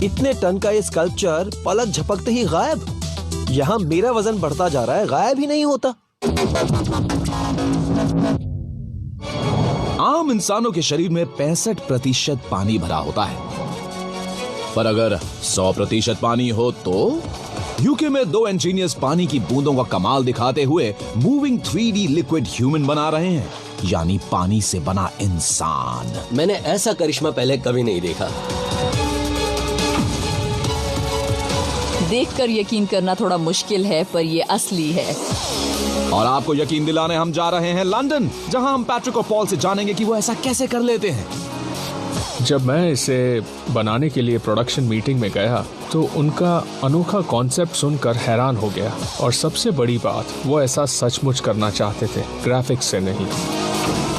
इतने टन का ये स्कल्पचर पलक झपकते ही गायब। यहाँ मेरा वजन बढ़ता जा रहा है, गायब ही नहीं होता।
आम इंसानों के शरीर में 65% पानी भरा होता है, पर अगर 100% पानी हो तो यूके में 2 इंजीनियर्स पानी की बूंदों का कमाल दिखाते हुए मूविंग 3D लिक्विड ह्यूमन बना रहे हैं, यानी पानी से बना इंसान।
मैंने ऐसा करिश्मा पहले कभी नहीं देखा।
देखकर यकीन करना थोड़ा मुश्किल है पर ये असली है।
और आपको यकीन दिलाने हम जा रहे हैं लंदन, जहां हम पैट्रिक और पॉल से जानेंगे कि वो ऐसा कैसे कर लेते हैं।
जब मैं इसे बनाने के लिए प्रोडक्शन मीटिंग में गया तो उनका अनोखा कॉन्सेप्ट सुनकर हैरान हो गया और सबसे बड़ी बात, वो ऐसा सचमुच करना चाहते थे, ग्राफिक्स से नहीं।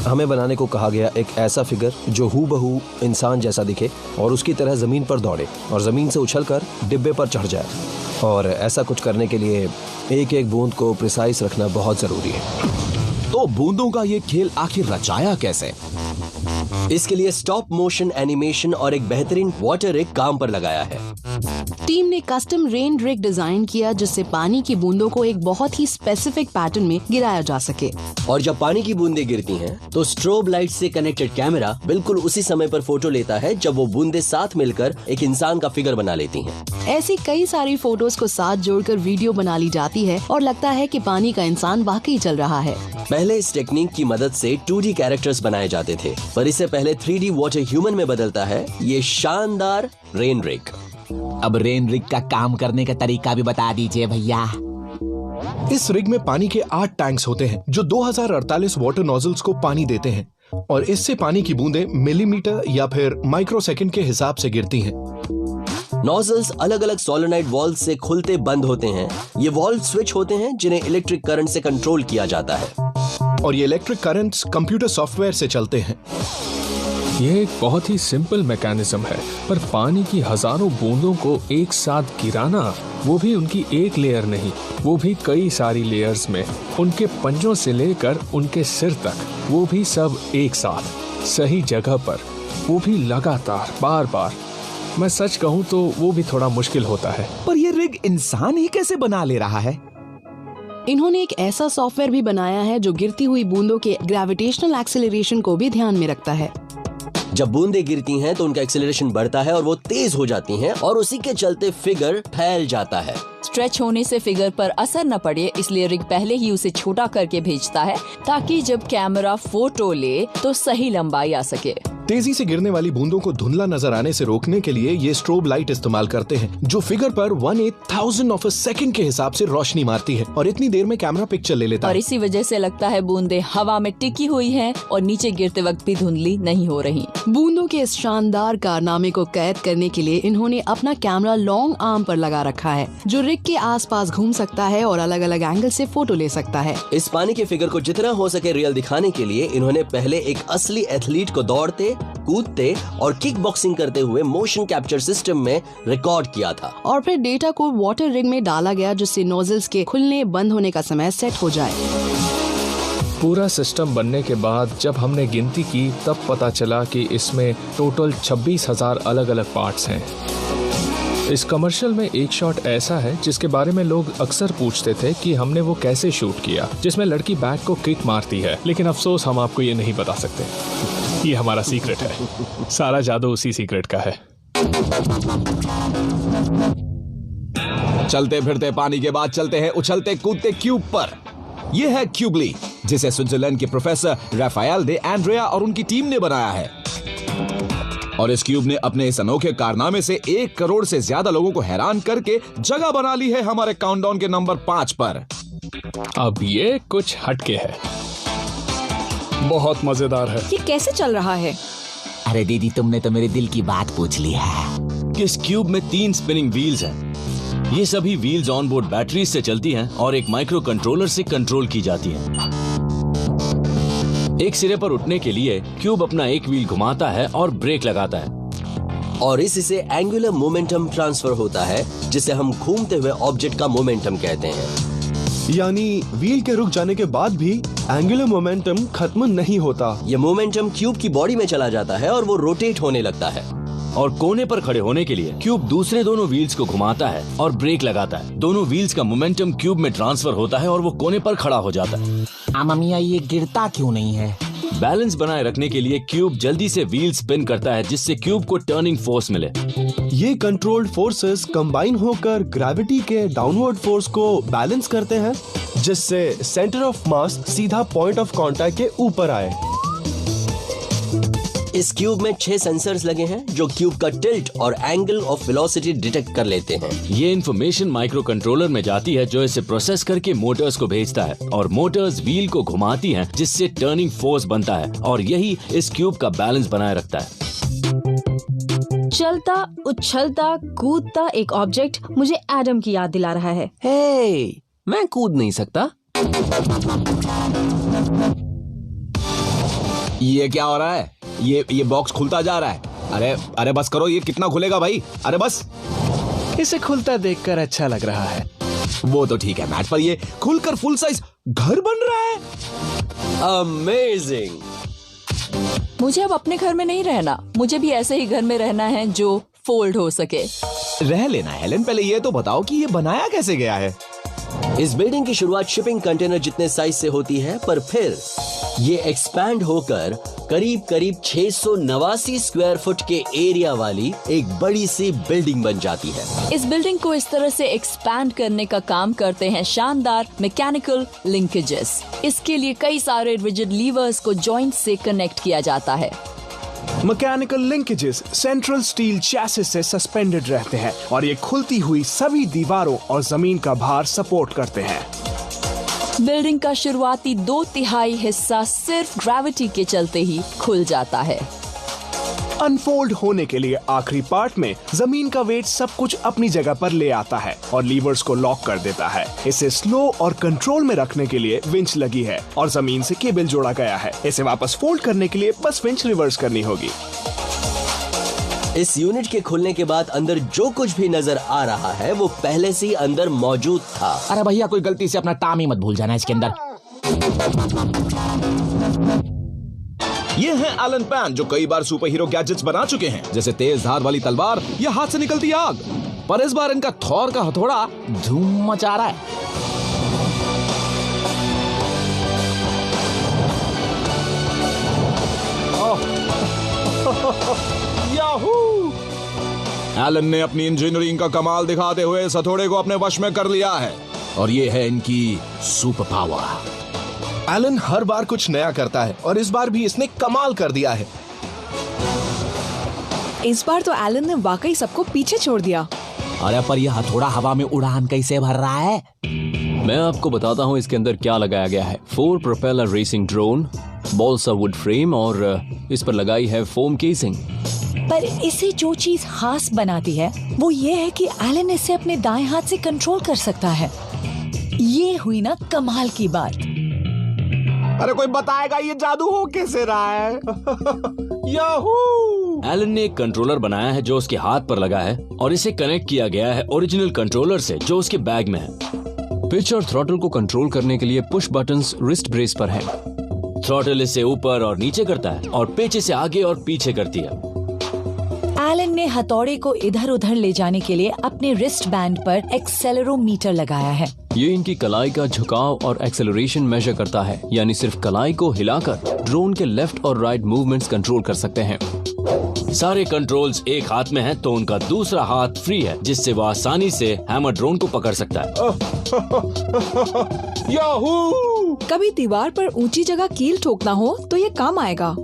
हमें बनाने को कहा गया एक ऐसा फिगर जो हूबहू इंसान जैसा दिखे और उसकी तरह जमीन पर दौड़े और जमीन से उछलकर डिब्बे पर चढ़ जाए। और ऐसा कुछ करने के लिए एक एक बूंद को प्रिसाइज रखना बहुत जरूरी है।
तो बूंदों का ये खेल आखिर रचाया कैसे?
इसके लिए स्टॉप मोशन एनिमेशन और एक बेहतरीन वाटर रिग काम पर लगाया है।
टीम ने कस्टम रेन रिग डिजाइन किया जिससे पानी की बूंदों को एक बहुत ही स्पेसिफिक पैटर्न में गिराया जा सके।
और जब पानी की बूंदें गिरती हैं, तो स्ट्रोब लाइट से कनेक्टेड कैमरा बिल्कुल उसी समय पर फोटो लेता है जब वो बूंदें साथ मिलकर एक इंसान का फिगर बना लेती हैं।
ऐसी कई सारी फोटोज को साथ जोड़कर वीडियो बना ली जाती है और लगता है कि पानी का इंसान वाकई चल रहा है।
पहले इस टेक्निक की मदद से 2D कैरेक्टर्स बनाए जाते थे, पर इससे पहले 3D वाटर ह्यूमन में बदलता है ये शानदार रेन रिग।
अब रेन रिग का काम करने का तरीका भी बता दीजिए भैया।
इस रिग में पानी के 8 टैंक्स होते हैं जो 2048 वाटर नोजल्स को पानी देते हैं और इससे पानी की बूंदें मिलीमीटर या फिर माइक्रोसेकंड के हिसाब से गिरती हैं।
नोजल्स अलग अलग सोलेनॉइड वॉल्व से खुलते बंद होते हैं। ये वॉल्व स्विच होते हैं जिन्हें इलेक्ट्रिक करंट से कंट्रोल किया जाता है।
और ये इलेक्ट्रिक करंट्स कंप्यूटर सॉफ्टवेयर से चलते हैं।
ये एक बहुत ही सिंपल मैकेनिज्म है, पर पानी की हजारों बूंदों को एक साथ गिराना, वो भी उनकी एक लेयर नहीं, वो भी कई सारी लेयर्स में, उनके पंजों से लेकर उनके सिर तक, वो भी सब एक साथ सही जगह पर, वो भी लगातार बार बार। मैं सच कहूँ तो वो भी थोड़ा मुश्किल होता है।
पर ये रिग इंसान ही कैसे बना ले रहा है?
इन्होंने एक ऐसा सॉफ्टवेयर भी बनाया है जो गिरती हुई बूंदों के ग्रेविटेशनल एक्सेलरेशन को भी ध्यान में रखता है।
जब बूंदें गिरती हैं तो उनका एक्सेलरेशन बढ़ता है और वो तेज हो जाती हैं और उसी के चलते फिगर फैल जाता है।
स्ट्रेच होने से फिगर पर असर न पड़े, इसलिए रिग पहले ही उसे छोटा करके भेजता है ताकि जब कैमरा फोटो ले तो सही लंबाई आ सके।
तेजी से गिरने वाली बूंदों को धुंधला नजर आने से रोकने के लिए ये स्ट्रोब लाइट इस्तेमाल करते हैं, जो फिगर पर 1/8000 ऑफ अ सेकंड के हिसाब से रोशनी मारती है और इतनी देर में कैमरा पिक्चर ले लेता है।
और इसी वजह से लगता है बूंदें हवा में टिकी हुई हैं और नीचे गिरते वक्त भी धुंधली नहीं हो रही।
बूंदों के इस शानदार कारनामे को कैद करने के लिए इन्होंने अपना कैमरा लॉन्ग आर्म पर लगा रखा है, जो रिग के आसपास घूम सकता है और अलग अलग एंगल से फोटो ले सकता है।
इस पानी के फिगर को जितना हो सके रियल दिखाने के लिए इन्होंने पहले एक असली एथलीट को दौड़ते, कूदते और किक बॉक्सिंग करते हुए मोशन कैप्चर सिस्टम में रिकॉर्ड किया था।
और फिर डेटा को वाटर रिग में डाला गया, जिससे नोजल्स के खुलने बंद होने का समय सेट हो जाए।
पूरा सिस्टम बनने के बाद जब हमने गिनती की तब पता चला कि इसमें टोटल 26,000 अलग अलग पार्ट्स हैं। इस कमर्शियल में एक शॉट ऐसा है जिसके बारे में लोग अक्सर पूछते थे कि हमने वो कैसे शूट किया, जिसमें लड़की बैट को किक मारती है, लेकिन अफसोस हम आपको ये नहीं बता सकते। ये हमारा सीक्रेट है, सारा जादू उसी सीक्रेट का है।
चलते फिरते पानी के बाद चलते हैं उछलते कूदते क्यूब पर। यह है क्यूबली, जिसे स्विट्जरलैंड के प्रोफेसर राफेल दे एंड्रिया और उनकी टीम ने बनाया है। और इस क्यूब ने अपने इस अनोखे कारनामे से 1 करोड़ से ज्यादा लोगों को हैरान करके जगह बना ली है हमारे काउंटडाउन के नंबर 5 पर।
अब ये कुछ हटके है,
बहुत मजेदार है।
ये कैसे चल रहा है?
अरे दीदी, तुमने तो मेरे दिल की बात पूछ ली है।
इस क्यूब में 3 स्पिनिंग व्हील्स हैं। ये सभी व्हील्स ऑन बोर्ड बैटरीज से चलती हैं और एक माइक्रो कंट्रोलर से कंट्रोल की जाती हैं। एक सिरे पर उठने के लिए क्यूब अपना एक व्हील घुमाता है और ब्रेक लगाता है,
और इससे एंगुलर मोमेंटम ट्रांसफर होता है, जिसे हम घूमते हुए ऑब्जेक्ट का मोमेंटम कहते हैं।
यानी व्हील के रुक जाने के बाद भी एंगुलर मोमेंटम खत्म नहीं होता।
ये मोमेंटम क्यूब की बॉडी में चला जाता है और वो रोटेट होने लगता है।
और कोने पर खड़े होने के लिए क्यूब दूसरे दोनों व्हील्स को घुमाता है और ब्रेक लगाता है। दोनों व्हील्स का मोमेंटम क्यूब में ट्रांसफर होता है और वो कोने पर खड़ा हो जाता है।
मम्मिया, ये गिरता क्यों नहीं है?
बैलेंस बनाए रखने के लिए क्यूब जल्दी से व्हील स्पिन करता है, जिससे क्यूब को टर्निंग फोर्स मिले।
ये कंट्रोल्ड फोर्सेस कंबाइन होकर ग्रेविटी के डाउनवर्ड फोर्स को बैलेंस करते हैं, जिससे सेंटर ऑफ मास सीधा पॉइंट ऑफ कांटेक्ट के ऊपर आए।
इस क्यूब में 6 सेंसर्स लगे हैं जो क्यूब का टिल्ट और एंगल ऑफ वेलोसिटी डिटेक्ट कर लेते हैं।
ये इन्फॉर्मेशन माइक्रो कंट्रोलर में जाती है, जो इसे प्रोसेस करके मोटर्स को भेजता है, और मोटर्स व्हील को घुमाती हैं, जिससे टर्निंग फोर्स बनता है, और यही इस क्यूब का बैलेंस बनाए रखता है।
चलता उछलता कूदता एक ऑब्जेक्ट मुझे एडम की याद दिला रहा है।
हे, मैं कूद नहीं सकता।
ये क्या हो रहा है? ये बॉक्स खुलता जा रहा है। अरे बस करो, ये कितना खुलेगा भाई? अरे बस।
इसे खुलता देखकर अच्छा लग रहा है।
वो तो ठीक है मैट, पर ये खुलकर फुल साइज घर बन रहा है।
अमेजिंग।
मुझे अब अपने घर में नहीं रहना, मुझे भी ऐसे ही घर में रहना है जो फोल्ड हो सके।
रह लेना हेलेन, पहले ये तो बताओ कि ये बनाया कैसे गया है?
इस बिल्डिंग की शुरुआत शिपिंग कंटेनर जितने साइज से होती है, पर फिर ये एक्सपैंड होकर करीब 689 स्क्वायर फुट के एरिया वाली एक बड़ी सी बिल्डिंग बन जाती है।
इस बिल्डिंग को इस तरह से एक्सपैंड करने का काम करते हैं शानदार मैकेनिकल लिंकेजेस। इसके लिए कई सारे रिजिड लीवर्स को जॉइंट से कनेक्ट किया जाता है।
Mechanical linkages central steel chassis से सस्पेंडेड रहते हैं और ये खुलती हुई सभी दीवारों और जमीन का भार सपोर्ट करते हैं।
बिल्डिंग का शुरुआती 2/3 हिस्सा सिर्फ ग्रेविटी के चलते ही खुल जाता है।
अनफोल्ड होने के लिए आखिरी पार्ट में जमीन का वेट सब कुछ अपनी जगह पर ले आता है और लीवर्स को लॉक कर देता है। इसे स्लो और कंट्रोल में रखने के लिए विंच लगी है और जमीन से केबल जोड़ा गया है। इसे वापस फोल्ड करने के लिए बस विंच रिवर्स करनी होगी।
इस यूनिट के खुलने के बाद अंदर जो कुछ भी नजर आ रहा है वो पहले से ही अंदर मौजूद था।
अरे भैया कोई गलती से अपना टाम ही मत भूल जाना इसके अंदर।
ये है एलन पैन जो कई बार सुपर हीरो गैजेट्स बना चुके हैं, जैसे तेज धार वाली तलवार या हाथ से निकलती आग। पर इस बार इनका थॉर का हथौड़ा
धूम मचा रहा है।
याहू! एलन ने अपनी इंजीनियरिंग का कमाल दिखाते हुए इस हथौड़े को अपने वश में कर लिया है और ये है इनकी सुपर पावर।
एलन हर बार कुछ नया करता है और इस बार भी इसने कमाल कर दिया है।
इस बार तो एलन ने वाकई सबको पीछे छोड़ दिया।
अरे पर यह हथौड़ा हवा में उड़ान कैसे भर रहा है?
मैं आपको बताता हूँ इसके अंदर क्या लगाया गया है। 4 propeller racing drone, balsa wood frame और इस पर लगाई है फोम केसिंग।
पर इसे जो चीज खास बनाती है वो ये है कि एलन इसे अपने दाएं हाथ से कंट्रोल कर सकता है। ये हुई ना कमाल की बात।
अरे कोई बताएगा ये जादू हो कैसे रहा है? याहू!
एलन ने एक कंट्रोलर बनाया है जो उसके हाथ पर लगा है और इसे कनेक्ट किया गया है ओरिजिनल कंट्रोलर से जो उसके बैग में है।
पिच और थ्रॉटल को कंट्रोल करने के लिए पुश बटन्स रिस्ट ब्रेस पर हैं।
थ्रॉटल इसे ऊपर और नीचे करता है और पिच इसे आगे और पीछे करती है।
एलन ने हथौड़े को इधर उधर ले जाने के लिए अपने रिस्ट बैंड पर एक्सेलेरोमीटर लगाया है।
ये इनकी कलाई का झुकाव और एक्सेलरेशन मेजर करता है, यानी सिर्फ कलाई को हिलाकर ड्रोन के लेफ्ट और राइट मूवमेंट्स कंट्रोल कर सकते हैं।
सारे कंट्रोल्स एक हाथ में हैं, तो उनका दूसरा हाथ फ्री है जिससे वह आसानी से हैमर ड्रोन को पकड़ सकता है।
याहू!
कभी दीवार पर ऊंची जगह कील ठोकना हो तो ये काम आएगा।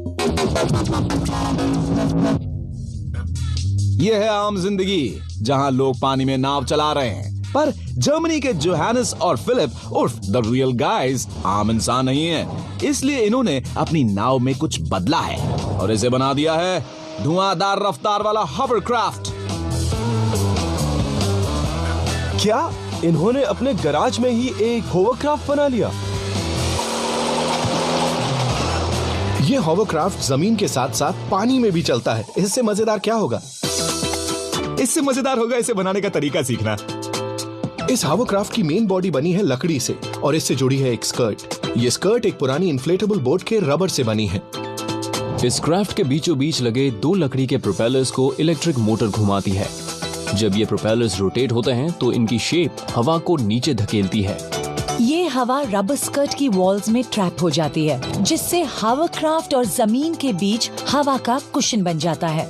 ये है आम जिंदगी जहां लोग पानी में नाव चला रहे हैं, पर जर्मनी के जोहानस और फिलिप उर्फ द रियल गाइज आम इंसान नहीं है। इसलिए इन्होंने अपनी नाव में कुछ बदला है और इसे बना दिया है धुआंधार रफ्तार वाला हॉवरक्राफ्ट।
क्या इन्होंने अपने गराज में ही एक होवरक्राफ्ट बना लिया?
ये होवरक्राफ्ट जमीन के साथ साथ पानी में भी चलता है। इससे मजेदार क्या होगा?
इससे मजेदार होगा इसे बनाने का तरीका सीखना।
इस होवरक्राफ्ट की मेन बॉडी बनी है लकड़ी से और इससे जुड़ी है एक स्कर्ट। ये स्कर्ट एक पुरानी इन्फ्लेटेबल बोट के रबर से बनी है।
इस क्राफ्ट के बीचों बीच लगे 2 लकड़ी के प्रोपेलर्स को इलेक्ट्रिक मोटर घुमाती है। जब ये प्रोपेलर्स रोटेट होते हैं तो इनकी शेप हवा को नीचे धकेलती है।
ये हवा रबर स्कर्ट की वॉल्स में ट्रैप हो जाती है, जिससे होवरक्राफ्ट और जमीन के बीच हवा का कुशन बन जाता है।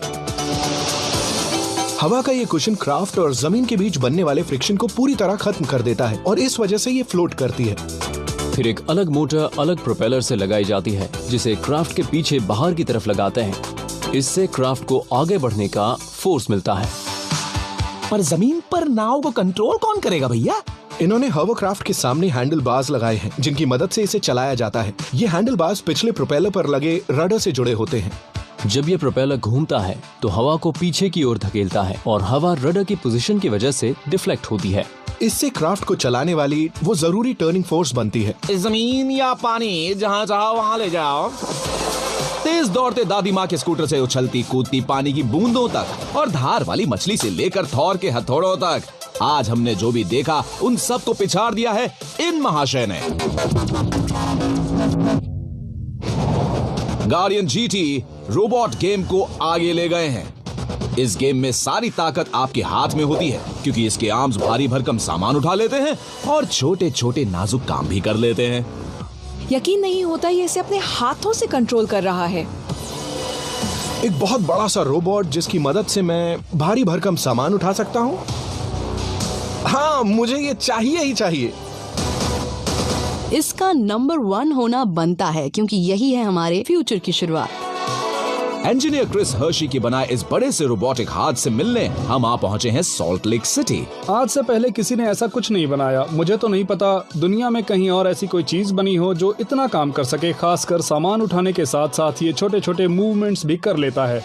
हवा का ये कुशन क्राफ्ट और जमीन के बीच बनने वाले फ्रिक्शन को पूरी तरह खत्म कर देता है और इस वजह से ये फ्लोट करती है।
फिर एक अलग मोटर अलग प्रोपेलर से लगाई जाती है जिसे क्राफ्ट के पीछे बाहर की तरफ लगाते हैं। इससे क्राफ्ट को आगे बढ़ने का फोर्स मिलता है।
पर जमीन पर नाव को कंट्रोल कौन करेगा भैया?
इन्होंने होवरक्राफ्ट के सामने हैंडल बार्स लगाए हैं जिनकी मदद से इसे चलाया जाता है। ये हैंडल बार्स पिछले प्रोपेलर पर लगे रडर से जुड़े होते हैं।
जब ये प्रोपेलर घूमता है तो हवा को पीछे की ओर धकेलता है और हवा रडर की पोजीशन की वजह से डिफ्लेक्ट होती है।
इससे क्राफ्ट को चलाने वाली वो जरूरी टर्निंग फोर्स बनती है।
जमीन या पानी जहाँ चाहो वहाँ ले जाओ। तेज दौड़ते दादी माँ के स्कूटर से उछलती कूदती पानी की बूंदों तक और धार वाली मछली से लेकर थॉर के हथौड़ों तक, आज हमने जो भी देखा उन सब को पिछाड़ दिया है इन महाशय ने। गार्डियन जीटी रोबोट गेम को आगे ले गए हैं। इस गेम में सारी ताकत आपके हाथ में होती है क्योंकि इसके आर्म्स भारी भरकम सामान उठा लेते हैं और छोटे छोटे नाजुक काम भी कर लेते हैं।
यकीन नहीं होता ये इसे अपने हाथों से कंट्रोल कर रहा है।
एक बहुत बड़ा सा रोबोट जिसकी मदद से मैं भारी भरकम सामान उठा सकता हूँ। हाँ, मुझे ये चाहिए ही चाहिए।
इसका नंबर 1 होना बनता है क्योंकि यही है हमारे फ्यूचर की शुरुआत।
इंजीनियर क्रिस हर्शी के बनाए इस बड़े से रोबोटिक हाथ से मिलने हम आ पहुंचे हैं सॉल्ट लेक सिटी।
आज से पहले किसी ने ऐसा कुछ नहीं बनाया। मुझे तो नहीं पता दुनिया में कहीं और ऐसी कोई चीज बनी हो जो इतना काम कर सके। खासकर सामान उठाने के साथ साथ ये छोटे छोटे मूवमेंट्स भी कर लेता है।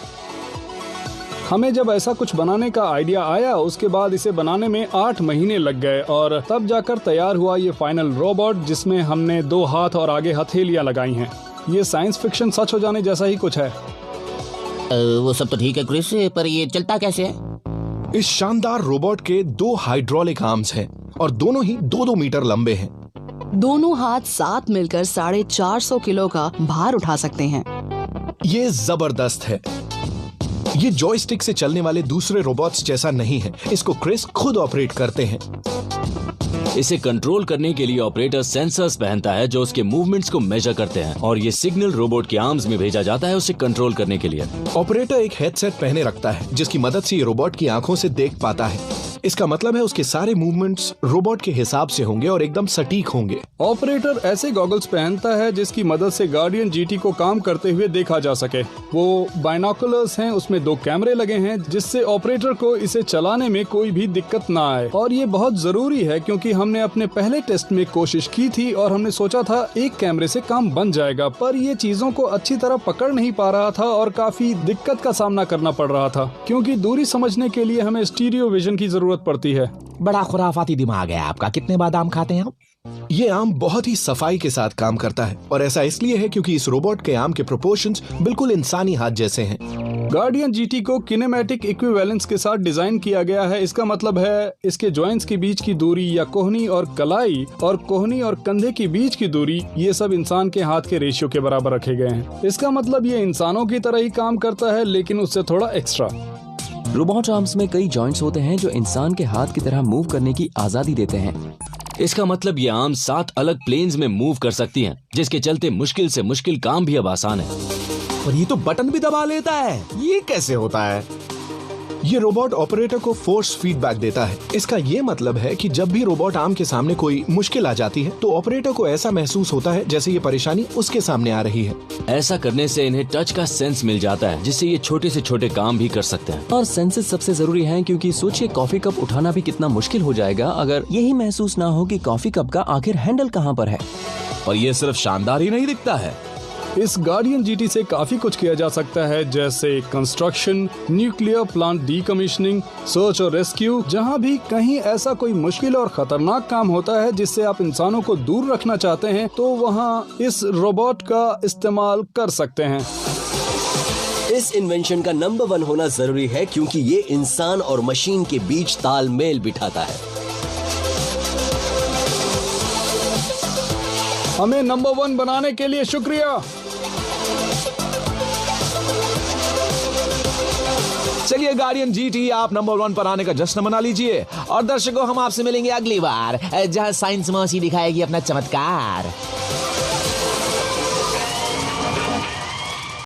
हमें जब ऐसा कुछ बनाने का आइडिया आया उसके बाद इसे बनाने में 8 महीने लग गए और तब जाकर तैयार हुआ ये फाइनल रोबोट जिसमें हमने 2 हाथ और आगे हथेलियां लगाई हैं। ये साइंस फिक्शन सच हो जाने जैसा ही कुछ है।
वो सब तो ठीक है क्रिस, पर ये चलता कैसे है?
इस शानदार रोबोट के 2 हाइड्रोलिक आर्म्स हैं और दोनों ही 2-2 मीटर लंबे हैं।
दोनों हाथ साथ मिलकर 450 किलो का भार उठा सकते हैं।
ये जबरदस्त है। ये जॉयस्टिक से चलने वाले दूसरे रोबोट्स जैसा नहीं है। इसको क्रिस खुद ऑपरेट करते हैं।
इसे कंट्रोल करने के लिए ऑपरेटर सेंसर्स पहनता है जो उसके मूवमेंट्स को मेजर करते हैं और ये सिग्नल रोबोट के आर्म्स में भेजा जाता है उसे कंट्रोल करने के लिए।
ऑपरेटर एक हेडसेट पहने रखता है जिसकी मदद से ये रोबोट की आंखों से देख पाता है। इसका मतलब है उसके सारे मूवमेंट्स रोबोट के हिसाब से होंगे और एकदम सटीक होंगे।
ऑपरेटर ऐसे गॉगल्स पहनता है जिसकी मदद से गार्डियन जीटी को काम करते हुए देखा जा सके। वो बाइनोकुलर्स हैं, उसमें 2 कैमरे लगे हैं जिससे ऑपरेटर को इसे चलाने में कोई भी दिक्कत ना आए। और ये बहुत जरूरी है क्योंकि हमने अपने पहले टेस्ट में कोशिश की थी और हमने सोचा था एक कैमरे से काम बन जाएगा, पर ये चीजों को अच्छी तरह पकड़ नहीं पा रहा था और काफी दिक्कत का सामना करना पड़ रहा था क्योंकि दूरी समझने के लिए हमें स्टीरियो विजन की जरूरत पड़ती है।
बड़ा खुराफाती दिमाग है आपका। कितने बादाम खाते हैं आप?
ये आर्म बहुत ही सफाई के साथ काम करता है और ऐसा इसलिए है क्योंकि इस रोबोट के आर्म के प्रोपोर्शंस बिल्कुल इंसानी हाथ जैसे हैं।
गार्डियन जीटी को किनेमैटिक इक्विवेलेंस के साथ डिजाइन किया गया है। इसका मतलब है इसके जॉइंट्स के बीच की दूरी या कोहनी और कलाई और कोहनी और कंधे के बीच की दूरी, ये सब इंसान के हाथ के रेशियो के बराबर रखे गए हैं। इसका मतलब ये इंसानों की तरह ही काम करता है लेकिन उससे थोड़ा एक्स्ट्रा।
रोबोट आर्म्स में कई जॉइंट्स होते हैं जो इंसान के हाथ की तरह मूव करने की आजादी देते हैं।
इसका मतलब ये आर्म 7 अलग प्लेन्स में मूव कर सकती हैं, जिसके चलते मुश्किल से मुश्किल काम भी अब आसान है।
पर ये तो बटन भी दबा लेता है, ये कैसे होता है?
ये रोबोट ऑपरेटर को फोर्स फीडबैक देता है। इसका ये मतलब है कि जब भी रोबोट आर्म के सामने कोई मुश्किल आ जाती है तो ऑपरेटर को ऐसा महसूस होता है जैसे ये परेशानी उसके सामने आ रही है।
ऐसा करने से इन्हें टच का सेंस मिल जाता है जिससे ये छोटे से छोटे काम भी कर सकते हैं।
और सेंसेस सबसे जरूरी हैं क्योंकि सोचिए कॉफी कप उठाना भी कितना मुश्किल हो जाएगा अगर यही महसूस ना हो कि कॉफी कप का आखिर हैंडल कहाँ पर है।
और ये सिर्फ शानदार ही नहीं दिखता है,
इस गार्डियन जीटी से काफी कुछ किया जा सकता है जैसे construction, nuclear plant decommissioning, search और रेस्क्यू। जहां भी कहीं ऐसा कोई मुश्किल और खतरनाक काम होता है जिससे आप इंसानों को दूर रखना चाहते हैं तो वहां इस रोबोट का इस्तेमाल कर सकते हैं।
इस इन्वेंशन का नंबर 1 होना जरूरी है क्योंकि ये इंसान और मशीन के बीच तालमेल बिठाता है।
हमें नंबर 1 बनाने के लिए शुक्रिया।
चलिए गार्डियन जीटी, आप नंबर 1 पर आने का जश्न मना लीजिए।
और दर्शकों, हम आपसे मिलेंगे अगली बार जहां साइंस मौसी दिखाएगी अपना चमत्कार।